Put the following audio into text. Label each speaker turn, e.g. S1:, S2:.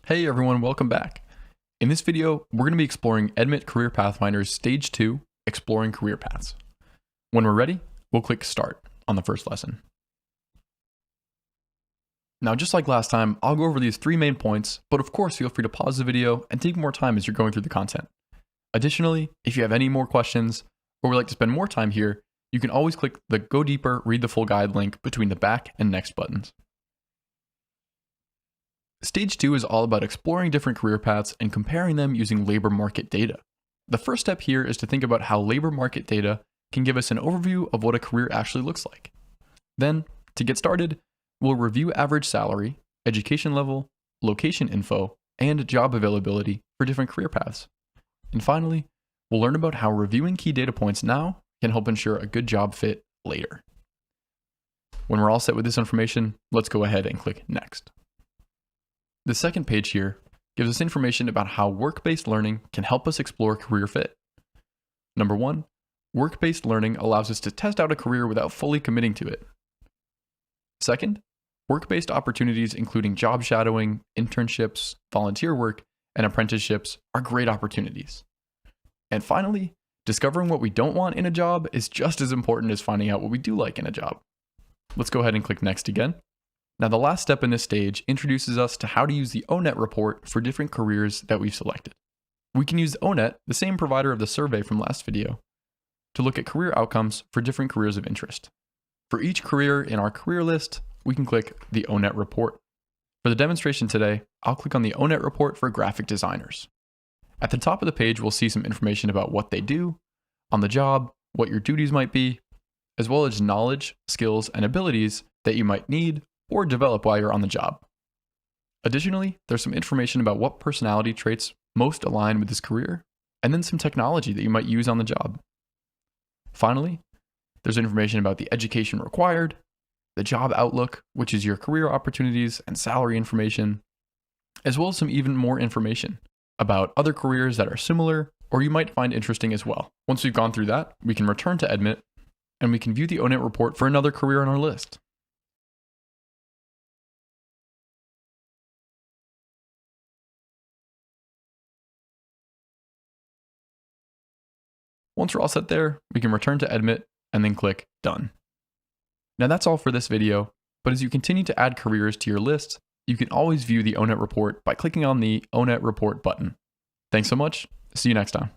S1: Hey everyone, welcome back. In this video, we're going to be exploring Edmit Career Pathfinder's Stage 2, Exploring Career Paths. When we're ready, we'll click Start on the first lesson. Now, just like last time, I'll go over these 3 main points, but of course feel free to pause the video and take more time as you're going through the content. Additionally, if you have any more questions or would like to spend more time here, you can always click the Go Deeper, Read the Full Guide link between the back and next buttons. Stage 2 is all about exploring different career paths and comparing them using labor market data. The first step here is to think about how labor market data can give us an overview of what a career actually looks like. Then, to get started, we'll review average salary, education level, location info, and job availability for different career paths. And finally, we'll learn about how reviewing key data points now can help ensure a good job fit later. When we're all set with this information, let's go ahead and click Next. The second page here gives us information about how work-based learning can help us explore career fit. Number 1, work-based learning allows us to test out a career without fully committing to it. Second, work-based opportunities including job shadowing, internships, volunteer work, and apprenticeships are great opportunities. And finally, discovering what we don't want in a job is just as important as finding out what we do like in a job. Let's go ahead and click Next again. Now, the last step in this stage introduces us to how to use the ONET report for different careers that we've selected. We can use ONET, the same provider of the survey from last video, to look at career outcomes for different careers of interest. For each career in our career list, we can click the ONET report. For the demonstration today, I'll click on the ONET report for graphic designers. At the top of the page, we'll see some information about what they do, on the job, what your duties might be, as well as knowledge, skills, and abilities that you might need or develop while you're on the job. Additionally, there's some information about what personality traits most align with this career, and then some technology that you might use on the job. Finally, there's information about the education required, the job outlook, which is your career opportunities and salary information, as well as some even more information about other careers that are similar or you might find interesting as well. Once we've gone through that, we can return to Edmit and we can view the ONET report for another career on our list. Once we're all set there, we can return to Edmit and then click Done. Now that's all for this video, but as you continue to add careers to your list, you can always view the ONET report by clicking on the ONET report button. Thanks so much. See you next time.